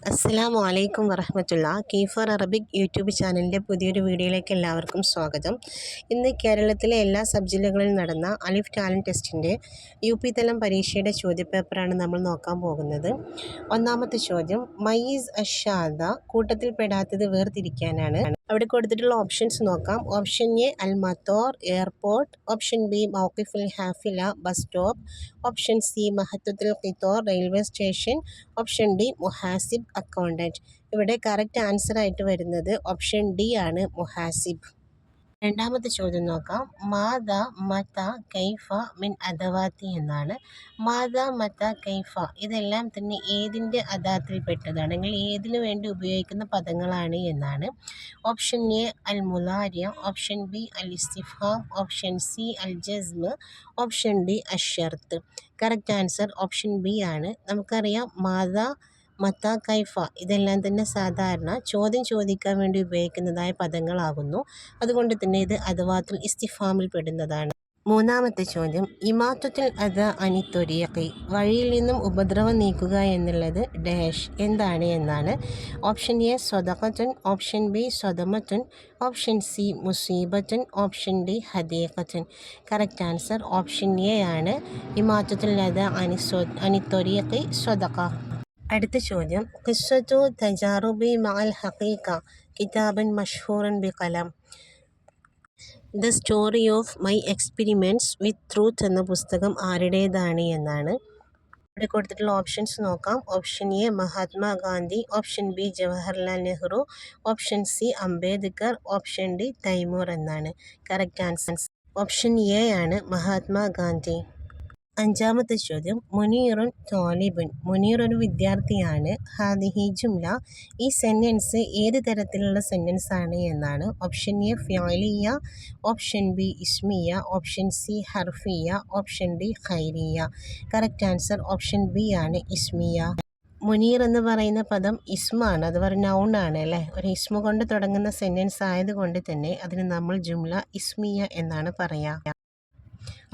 അസ്സലാമു അലൈക്കും വറഹ്മത്തുള്ള Kiefer Arabic YouTube ചാനലിൻ്റെ പുതിയൊരു വീഡിയോയിലേക്ക് എല്ലാവർക്കും സ്വാഗതം. ഇന്ന് കേരളത്തിലെ എല്ലാ സബ് ജില്ലകളിൽ നടന്ന അലിഫ് ടാലൻറ്റ് ടെസ്റ്റിൻ്റെ UP തലം പരീക്ഷയുടെ ചോദ്യപേപ്പറാണ് നമ്മൾ നോക്കാൻ പോകുന്നത്. ഒന്നാമത്തെ ചോദ്യം, മയീസ് അഷാദ കൂട്ടത്തിൽപ്പെടാത്തത് വേർതിരിക്കാനാണ്. അവിടെ കൊടുത്തിട്ടുള്ള ഓപ്ഷൻസ് നോക്കാം. ഓപ്ഷൻ എ അൽ മത്തോർ എയർപോർട്ട്, ഓപ്ഷൻ ബി മൗഖിഫുൽ ഹാഫില ബസ് സ്റ്റോപ്പ്, ഓപ്ഷൻ സി മഹത്തുൽ ഖിത്തോർ റെയിൽവേ സ്റ്റേഷൻ, ഓപ്ഷൻ ഡി മുഹാസിബ് അക്കൗണ്ടൻറ്റ്. ഇവിടെ കറക്റ്റ് ആൻസർ ആയിട്ട് വരുന്നത് ഓപ്ഷൻ ഡി ആണ്, മുഹാസിബ്. രണ്ടാമത്തെ ചോദ്യം നോക്കാം. മാത മത കൈഫ മിൻ അദവാത്തി എന്നാണ്. മാത മത കൈഫ ഇതെല്ലാം തന്നെ ഏതിൻ്റെ അദാത്തിൽപ്പെട്ടതാണ്, അല്ലെങ്കിൽ ഏതിനു വേണ്ടി ഉപയോഗിക്കുന്ന പദങ്ങളാണ് എന്നാണ്. ഓപ്ഷൻ എ അൽ മുലാരിയ, ഓപ്ഷൻ ബി അൽ ഇസ്തിഫാം, ഓപ്ഷൻ സി അൽ ജസ്മ്, ഓപ്ഷൻ ഡി അഷർത്ത്. കറക്റ്റ് ആൻസർ ഓപ്ഷൻ ബി ആണ്. നമുക്കറിയാം മാത മത്ത കൈഫ ഇതെല്ലാം തന്നെ സാധാരണ ചോദ്യം ചോദിക്കാൻ വേണ്ടി ഉപയോഗിക്കുന്നതായ പദങ്ങളാകുന്നു. അതുകൊണ്ട് തന്നെ ഇത് അദവാത്തുൽ ഇസ്തിഫാമിൽ പെടുന്നതാണ്. മൂന്നാമത്തെ ചോദ്യം, ഇമാത്തുൽ അദ അനി ത്വരീഖി വഴിയിൽ നിന്നും ഉപദ്രവം നീക്കുക എന്നുള്ളത് ഡാഷ് എന്താണ് എന്നാണ്. ഓപ്ഷൻ എ സ്വദഖത്തുൻ, ഓപ്ഷൻ ബി സ്വദമത്തുൻ, ഓപ്ഷൻ സി മുസീബത്തുൻ, ഓപ്ഷൻ ഡി ഹദീഖത്തുൻ. കറക്റ്റ് ആൻസർ ഓപ്ഷൻ എ ആണ്, ഇമാത്തുൽ അദ അനി ത്വരീഖി സ്വദഖ. അടുത്ത ചോദ്യം, ഖിസ്സത്തു തജാറുബി മഅൽ ഹഖീഖ കിതാബൻ മഷ്ഹൂറൻ ബിഖലം. The story of my experiments with truth എന്ന പുസ്തകം ആരുടേതാണ് എന്നാണ്. ഇവിടെ കൊടുത്തിട്ടുള്ള ഓപ്ഷൻസ് നോക്കാം. Option A Mahatma Gandhi, option B Jawaharlal Nehru, option C Ambedkar, option D Timur എന്നാണ്. കറക്റ്റ് ആൻസർ ഓപ്ഷൻ എ ആണ്, മഹാത്മാഗാന്ധി. അഞ്ചാമത്തെ ചോദ്യം, മുനീറുൻ തോലിബുൻ മുനീർ ഒരു വിദ്യാർത്ഥിയാണ്. ഹാദിഹി ജുംല ഈ സെൻറ്റൻസ് ഏത് തരത്തിലുള്ള സെൻറ്റൻസ് ആണ് എന്നാണ്. ഓപ്ഷൻ എ ഫിഅലിയ, ഓപ്ഷൻ ബി ഇസ്മിയ, ഓപ്ഷൻ സി ഹർഫിയ, ഓപ്ഷൻ ഡി ഖൈരിയ. കറക്റ്റ് ആൻസർ ഓപ്ഷൻ ബി ആണ്, ഇസ്മിയ. മുനീർ എന്ന് പറയുന്ന പദം ഇസ്മാണ്, അതുപോലെ നൗണാണ് അല്ലേ. ഒരു ഇസ്മ കൊണ്ട് തുടങ്ങുന്ന സെൻറ്റൻസ് ആയതുകൊണ്ട് തന്നെ അതിന് നമ്മൾ ജുംല ഇസ്മിയ എന്നാണ് പറയുക.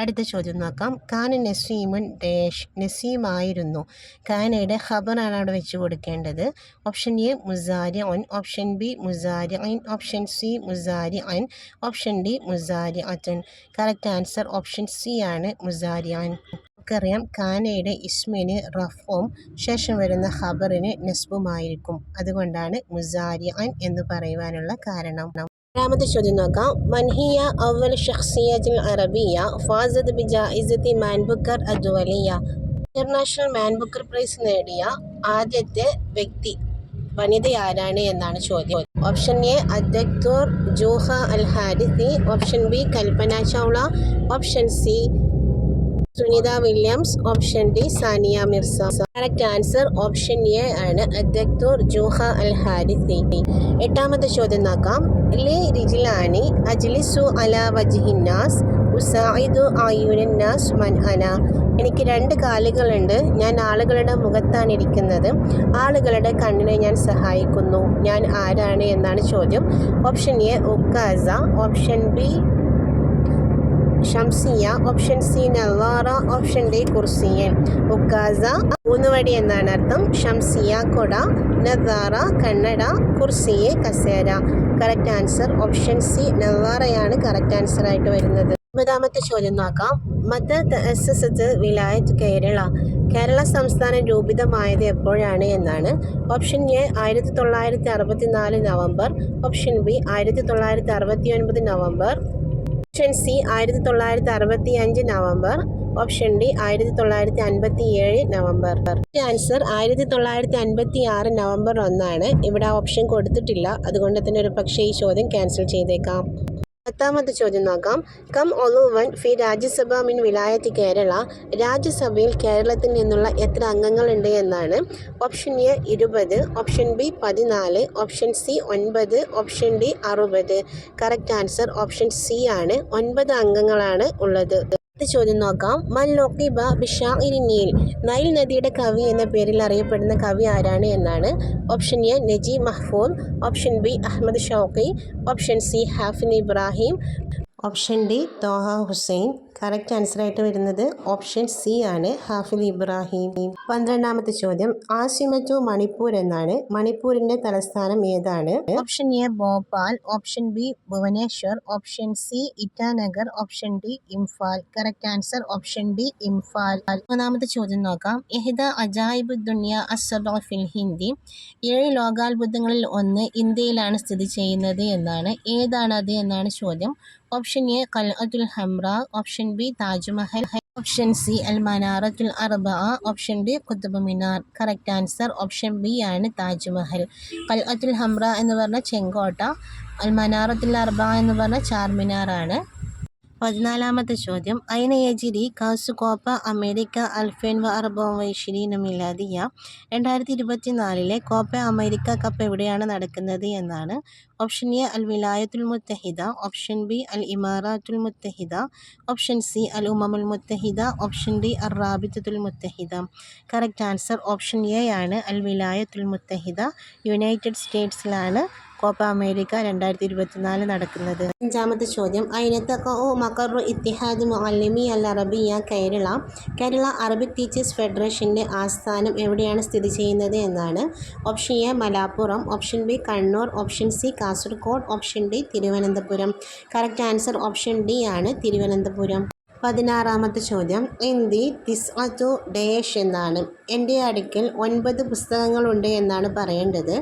അടുത്ത ചോദ്യം നോക്കാം. കാന നസീമുൻ ഡാഷ് നസീമായിരുന്നു. കാനയുടെ ഖബറാണ് അവിടെ വെച്ച് കൊടുക്കേണ്ടത്. ഓപ്ഷൻ എ മുസാരിഉൻ, ഓപ്ഷൻ ബി മുസാരിഇൻ, ഓപ്ഷൻ സി മുസാരിഅൻ, ഓപ്ഷൻ ഡി മുസാരിഅത്തുൻ. കറക്റ്റ് ആൻസർ ഓപ്ഷൻ സി ആണ്, മുസാരിഅൻ. നമുക്കറിയാം കാനയുടെ ഇസ്മിന് റഫും ശേഷം വരുന്ന ഖബറിന് നസ്ബുമായിരിക്കും. അതുകൊണ്ടാണ് മുസാരിഅൻ എന്ന് പറയുവാനുള്ള കാരണം. രണ്ടാമത്തെ ചോദ്യം നോക്കാം. മൻഹിയ അവൽ ഷഖ്സിയത്തുൽ അറബിയ ഫാസത് ബിജായിസത്തി മാൻ ബുക്കർ അദ്വലിയ. ഇന്റർനാഷണൽ മാൻ ബുക്കർ പ്രൈസ് നേടിയ ആദ്യത്തെ വ്യക്തി വനിത ആരാണ് എന്നാണ് ചോദ്യം. ഓപ്ഷൻ എ അദ്ദക്തോർ Jokha al Harthi, option B Kalpana Chawla, option C Sunita Williams, option D Sania Mirza. Correct answer option A ആണ്, അദ്ദക്തോർ ജൂഹ അൽ ഹാരിത്തി. എട്ടാമത്തെ ചോദ്യം നോക്കാം. ലി റിജ്ലാനി അജ്ലിസു അലാ വജ്ഹിന്നാസ് ഉസാഇദു അയുനന്നാസ് മൻ അന. എനിക്ക് രണ്ട് കാലുകളുണ്ട്, ഞാൻ ആളുകളുടെ മുഖത്താണ് ഇരിക്കുന്നത്, ആളുകളുടെ കണ്ണിനെ ഞാൻ സഹായിക്കുന്നു, ഞാൻ ആരാണ് എന്നാണ് ചോദ്യം. ഓപ്ഷൻ എ ഉക്കാസ, ഓപ്ഷൻ ബി ഷംസിയ, ഓപ്ഷൻ സി നവാറ, ഓപ്ഷൻ ഡി കുർസിയൻ. ഉക്കാസ ഊന്നുവടി എന്നാണ് അർത്ഥം, ഷംസിയ കൊട, നവാറ കണ്ണട, കുർസിയെ കസേര. കറക്റ്റ് ആൻസർ ഓപ്ഷൻ സി നവാറയാണ് കറക്റ്റ് ആൻസർ ആയിട്ട് വരുന്നത്. ഒമ്പതാമത്തെ ചോദ്യം നോക്കാം. മത തഅസ്സസത്ത് വിലായത്ത് കേരള കേരള സംസ്ഥാനം രൂപിതമായത് എപ്പോഴാണ് എന്നാണ്. Option A 1964 November, option B 1969 November, option C 1965 November, option D 1957 November. Answer 1956 November 1 ഇവിടെ ഓപ്ഷൻ കൊടുത്തിട്ടില്ല, അതുകൊണ്ട് തന്നെ ഒരു പക്ഷേ ഈ ചോദ്യം ക്യാൻസൽ ചെയ്തേക്കാം. പത്താമത്തെ ചോദ്യം നോക്കാം. കം ഒലുവൻ ഫി രാജ്യസഭ മിൻ വിലായത്ത് കേരള രാജ്യസഭയിൽ കേരളത്തിൽ നിന്നുള്ള എത്ര അംഗങ്ങളുണ്ട് എന്നാണ്. Option A 20, option B 14, option C 9, option D 60. Correct answer option C ആണ്, 9 അംഗങ്ങളാണ് ഉള്ളത്. ചോദ്യം നോക്കാം. മൻ ലഖിബ ബിശാഇരി നീൽ നൈൽ നദിയുടെ കവി എന്ന പേരിൽ അറിയപ്പെടുന്ന കവി ആരാണ് എന്നാണ്. Option A Naguib Mahfouz, option B Ahmed Shawqi, option C Hafiz Ibrahim, option D Taha Hussein. Correct ആൻസറായിട്ട് വരുന്നത് ഓപ്ഷൻ സി ആണ്, ഹാഫിൽ ഇബ്രാഹിം. 12ാമത്തെ ചോദ്യം, ആസിമത്തു മണിപ്പൂർ എന്നാണ്. മണിപ്പൂരിൻ്റെ തലസ്ഥാനം ഏതാണ്? Option A Bhopal, option B Bhubaneswar, option C Itanagar, option D Imphal. Correct answer option D Imphal. 3ാമത്തെ ചോദ്യം നോക്കാം. ഇഹ്ദ അജായിബ് ദുനിയ അസ്സബഅ ഫിൽ ഹിന്ദി. 7 ലോകാത്ഭുതങ്ങളിൽ ഒന്ന് ഇന്ത്യയിലാണ് സ്ഥിതി ചെയ്യുന്നത് എന്നാണ്. ഏതാണ് അത് എന്നാണ് ചോദ്യം. ഓപ്ഷൻ എ ഖൽഅത്തുൽ ഹംറ, option B Taj Mahal, option C അൽ മനാറത്തുൽ അർബഅ, option D Qutub Minar. Correct answer option B ആണ്, താജ്മഹൽ. ഖൽഅത്തുൽ ഹംറ എന്ന് പറഞ്ഞ ചെങ്കോട്ട, അൽ മനാറത്തുൽ അർബഅ എന്ന് പറഞ്ഞ ചാർമിനാറാണ്. 14ാമത്തെ ചോദ്യം, ഐന യജിരി കാസു കോപ്പ അമേരിക്ക 2024 മിലാദിയ. 2024 കോപ്പ അമേരിക്ക കപ്പ് എവിടെയാണ് നടക്കുന്നത് എന്നാണ്. ഓപ്ഷൻ എ അൽ വിലായത്തുൽ മുത്തഹിദ, ഓപ്ഷൻ ബി അൽ ഇമാറാത്തുൽ മുത്തഹിദ, ഓപ്ഷൻ സി അൽ ഉമമുൽ മുത്തഹിദ, ഓപ്ഷൻ ഡി അർ റാബിത്തത്തുൽ മുത്തഹിദ. കറക്റ്റ് ആൻസർ ഓപ്ഷൻ എ ആണ്, അൽ വിലായത്തുൽ മുത്തഹിദ. യുണൈറ്റഡ് സ്റ്റേറ്റ്സിലാണ് കോപ്പ അമേരിക്ക 2024 നടക്കുന്നത്. 5ാമത്തെ ചോദ്യം, ഐനത്തഖഉ മഖറു ഇത്തിഹാദ് മുഅല്ലിമി അൽ അറബിയ കേരള. കേരള അറബിക് ടീച്ചേഴ്സ് ഫെഡറേഷൻ്റെ ആസ്ഥാനം എവിടെയാണ് സ്ഥിതി ചെയ്യുന്നത് എന്നാണ്. Option A Malappuram, option B Kannur, option C Kasaragod, option D Thiruvananthapuram. Correct answer option D ആണ്, തിരുവനന്തപുരം. 16ാമത്തെ ചോദ്യം, ഇന്ദി തിസ്അത്തു ഡേഷ് എന്നാണ്. എൻ്റെ അടുക്കൽ 9 പുസ്തകങ്ങളുണ്ട് എന്നാണ് പറയേണ്ടത്.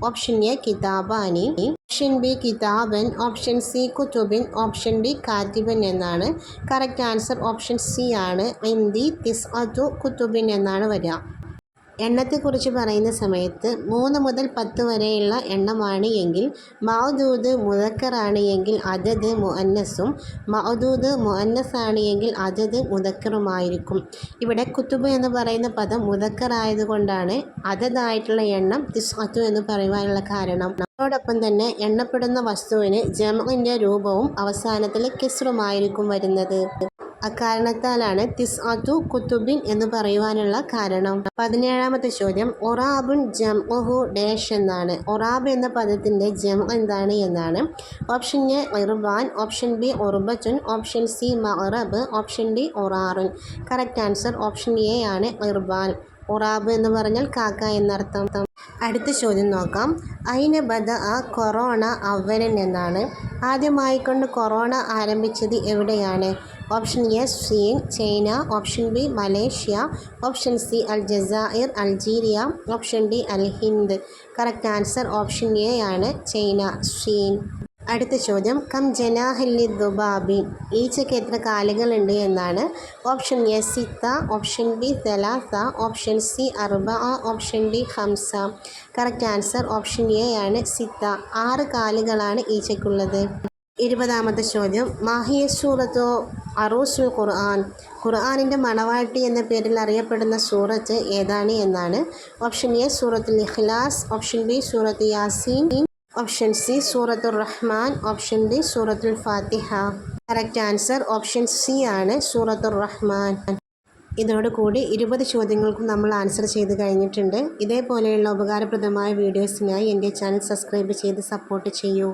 ഓപ്ഷൻ എ കിതാബാനി, ഓപ്ഷൻ ബി കിതാബൻ, ഓപ്ഷൻ സി കുതുബിൻ, ഓപ്ഷൻ ഡി കാതിബൻ എന്നാണ്. കറക്റ്റ് ആൻസർ ഓപ്ഷൻ സി ആണ്, ഇന്ദി തിസ്അത്തു കുതുബിൻ എന്നാണ് വരിക. എണ്ണത്തെക്കുറിച്ച് പറയുന്ന സമയത്ത് 3 മുതൽ 10 വരെയുള്ള എണ്ണമാണ് എങ്കിൽ, മഅദൂദ് മുദക്കറാണ് എങ്കിൽ അദദ് മുഅന്നസും, മഅദൂദ് മുഅന്നസാണ് എങ്കിൽ അദദ് മുദക്കറുമായിരിക്കും. ഇവിടെ കുതുബ് എന്ന് പറയുന്ന പദം മുദക്കറായതുകൊണ്ടാണ് അദദായിട്ടുള്ള എണ്ണം തിസ്അത്തു എന്ന് പറയുവാനുള്ള കാരണം. അതോടൊപ്പം തന്നെ എണ്ണപ്പെടുന്ന വസ്തുവിന് ജംഇൻ്റെ രൂപവും അവസാനത്തിൽ കിസ്റുമായിരിക്കും വരുന്നത്. അക്കാരണത്താലാണ് തിസ്അത്തു കുതുബിൻ എന്ന് പറയുവാനുള്ള കാരണം. 17ാമത്തെ ചോദ്യം, ഒറാബുൻ ജംഉഹു ഡേഷ് എന്നാണ്. ഒറാബ് എന്ന പദത്തിൻ്റെ ജം എന്താണ് എന്നാണ്. ഓപ്ഷൻ എ ഇർബാൻ, ഓപ്ഷൻ ബി ഉർബത്തുൻ, ഓപ്ഷൻ സി മഅറബ്, ഓപ്ഷൻ ഡി ഒറാറുൻ. കറക്റ്റ് ആൻസർ ഓപ്ഷൻ എ ആണ്, ഇർബാൻ. ഒറാബ് എന്ന് പറഞ്ഞാൽ കാക്ക എന്നർത്ഥം. അടുത്ത ചോദ്യം നോക്കാം. ഐന ബദഅ കൊറോണ അവലൻ എന്നാണ്. ആദ്യമായിക്കൊണ്ട് കൊറോണ ആരംഭിച്ചത് എവിടെയാണ്. ഓപ്ഷൻ എ ചീൻ, China, option B Malaysia, option C അൽ ജസായിർ അൾജീരിയ, ഓപ്ഷൻ ഡി അൽ ഹിന്ദ്. കറക്റ്റ് ആൻസർ ഓപ്ഷൻ എ ആണ്, ചൈന, ചീൻ. അടുത്ത ചോദ്യം, കം ജനാഹല്ലി ദുബാബി. ഈച്ചയ്ക്ക് എത്ര കാലുകളുണ്ട് എന്നാണ്. ഓപ്ഷൻ എ സിത്ത, ഓപ്ഷൻ ബി തലാസ, ഓപ്ഷൻ സി അർബഅ, ഓപ്ഷൻ ഡി ഖംസ. കറക്റ്റ് ആൻസർ ഓപ്ഷൻ എ ആണ്, സിത്ത. 6 കാലുകളാണ് ഈച്ചയ്ക്കുള്ളത്. 20ാമത്തെ ചോദ്യം, മാഹിയ സൂറത്തു അറൂസുൽ ഖുർആൻ. ഖുർആനിൻ്റെ മണവാട്ടി എന്ന പേരിൽ അറിയപ്പെടുന്ന സൂറത്ത് ഏതാണ് എന്നാണ്. ഓപ്ഷൻ എ സൂറത്തുൽ ഇഖ്ലാസ്, ഓപ്ഷൻ ബി സൂറത്ത് യാസീൻ, ഓപ്ഷൻ സി സൂറത്തുർ റഹ്മാൻ, ഓപ്ഷൻ ഡി സൂറത്തുൽ ഫാത്തിഹ. കറക്റ്റ് ആൻസർ ഓപ്ഷൻ സി ആണ്, സൂറത്തുർ റഹ്മാൻ. ഇതോടുകൂടി 20 ചോദ്യങ്ങൾക്കും നമ്മൾ ആൻസർ ചെയ്ത് കഴിഞ്ഞിട്ടുണ്ട്. ഇതേപോലെയുള്ള ഉപകാരപ്രദമായ വീഡിയോസിനായി എൻ്റെ ചാനൽ സബ്സ്ക്രൈബ് ചെയ്ത് സപ്പോർട്ട് ചെയ്യൂ.